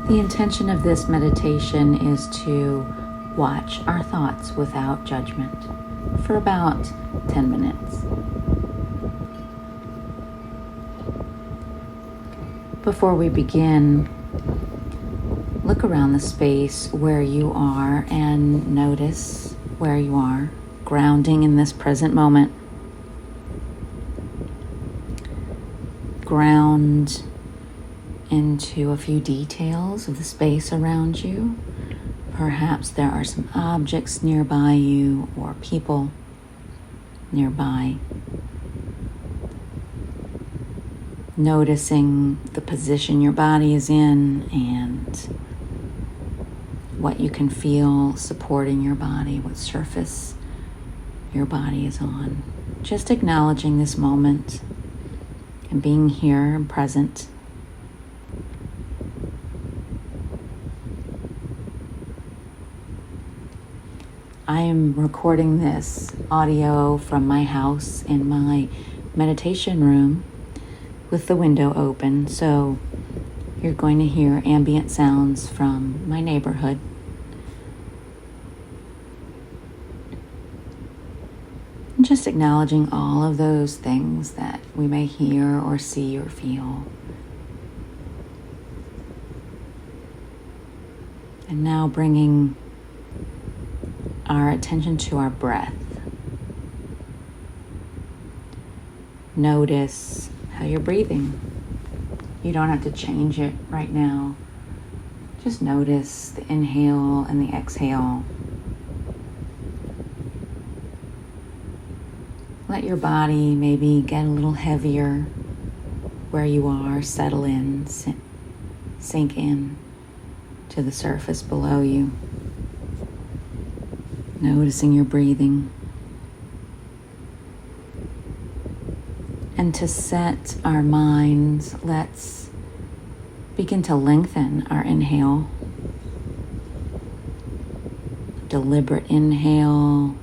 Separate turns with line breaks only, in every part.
The intention of this meditation is to watch our thoughts without judgment for about 10 minutes. Before we begin, look around the space where you are and notice where you are, grounding in this present moment. Ground into a few details of the space around you. Perhaps there are some objects nearby you or people nearby. Noticing the position your body is in and what you can feel supporting your body, what surface your body is on. Just acknowledging this moment and being here and present. I am recording this audio from my house in my meditation room with the window open, so you're going to hear ambient sounds from my neighborhood. And just acknowledging all of those things that we may hear or see or feel. And now bringing our attention to our breath. Notice how you're breathing. You don't have to change it right now. Just notice the inhale and the exhale. Let your body maybe get a little heavier where you are. Settle in, sink in to the surface below you. Noticing your breathing. And to set our minds, let's begin to lengthen our inhale. Deliberate inhale,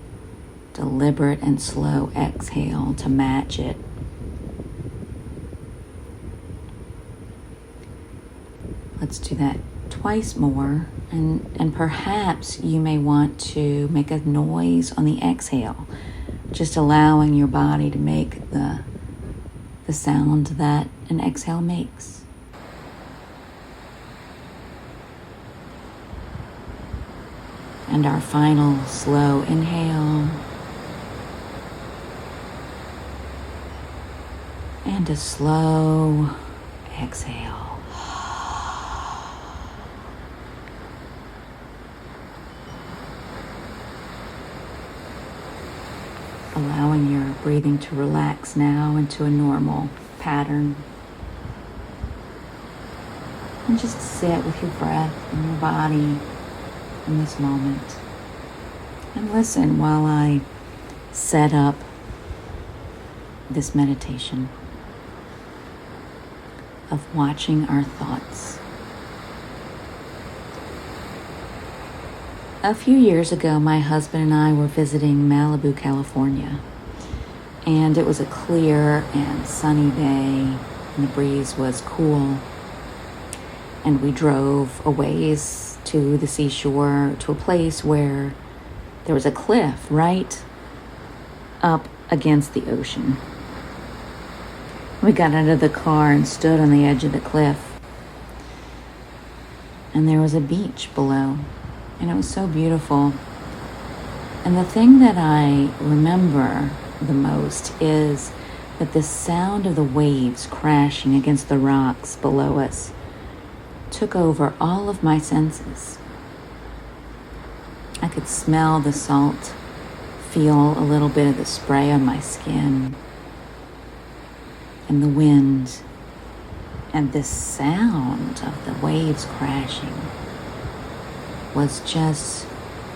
deliberate and slow exhale to match it. Let's do that twice more, and perhaps you may want to make a noise on the exhale, just allowing your body to make the sound that an exhale makes. And our final slow inhale and a slow exhale. Allowing your breathing to relax now into a normal pattern. And just sit with your breath and your body in this moment. And listen while I set up this meditation of watching our thoughts. A few years ago, my husband and I were visiting Malibu, California, and it was a clear and sunny day, and the breeze was cool, and we drove a ways to the seashore, to a place where there was a cliff right up against the ocean. We got out of the car and stood on the edge of the cliff, and there was a beach below. And it was so beautiful. And the thing that I remember the most is that the sound of the waves crashing against the rocks below us took over all of my senses. I could smell the salt, feel a little bit of the spray on my skin, and the wind, and this sound of the waves crashing was just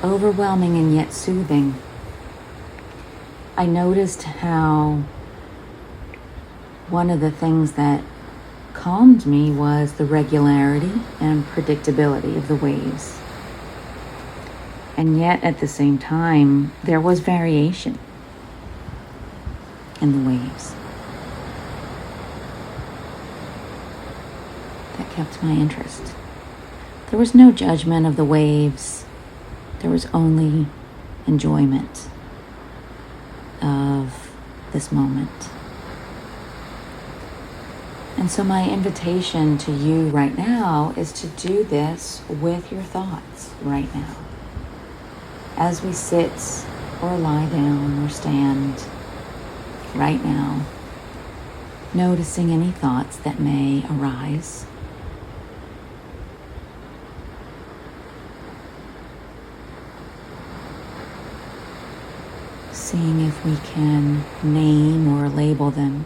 overwhelming and yet soothing. I noticed how one of the things that calmed me was the regularity and predictability of the waves. And yet at the same time, there was variation in the waves that kept my interest. There was no judgment of the waves. There was only enjoyment of this moment. And so my invitation to you right now is to do this with your thoughts right now. As we sit or lie down or stand right now, noticing any thoughts that may arise. Seeing if we can name or label them.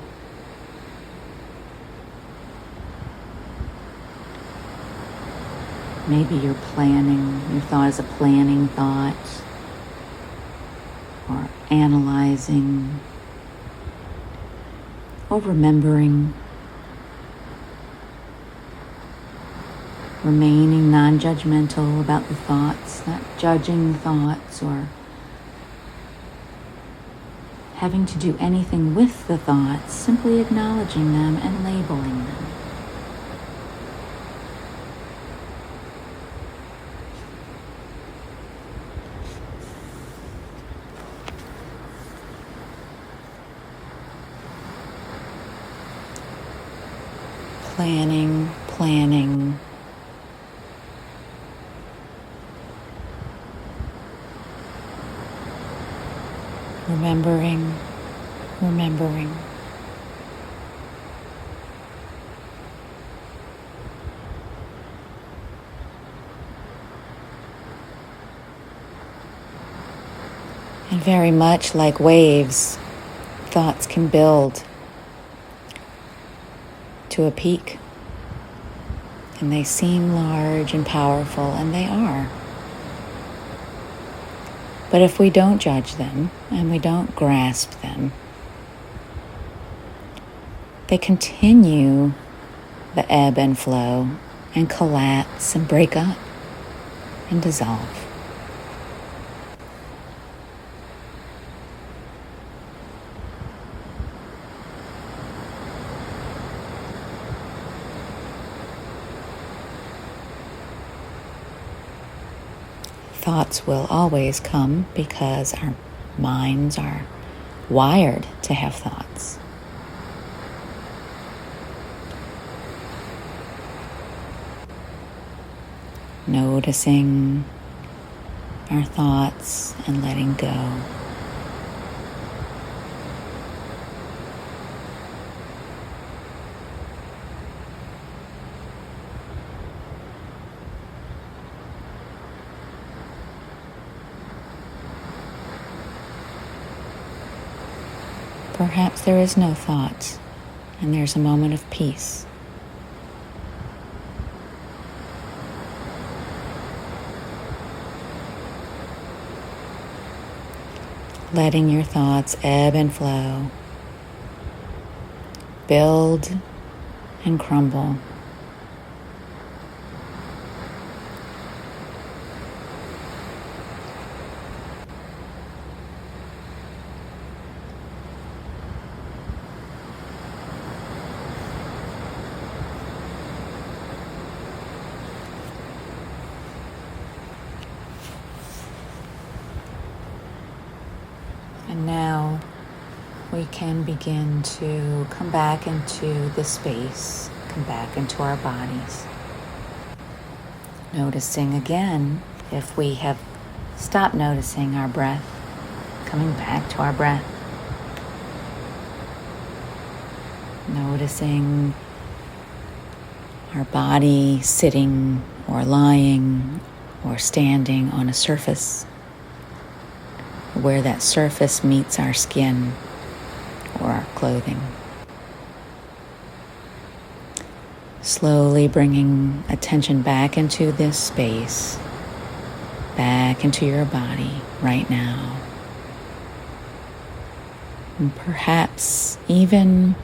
Maybe your thought is a planning thought, or analyzing, or remembering, remaining non-judgmental about the thoughts, not judging the thoughts or having to do anything with the thoughts, simply acknowledging them and labeling them. Planning. Remembering. And very much like waves, thoughts can build to a peak. And they seem large and powerful, and they are. But if we don't judge them and we don't grasp them, they continue the ebb and flow and collapse and break up and dissolve. Thoughts will always come because our minds are wired to have thoughts. Noticing our thoughts and letting go. Perhaps there is no thought, and there's a moment of peace. Letting your thoughts ebb and flow, build and crumble. And now we can begin to come back into the space, come back into our bodies. Noticing again, if we have stopped noticing our breath, coming back to our breath. Noticing our body sitting or lying or standing on a surface, where that surface meets our skin or our clothing. Slowly bringing attention back into this space, back into your body right now. And perhaps even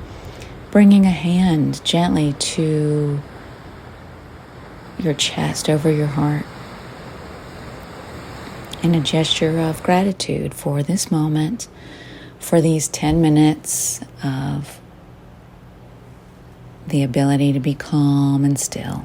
bringing a hand gently to your chest, over your heart, in a gesture of gratitude for this moment, for these 10 minutes of the ability to be calm and still.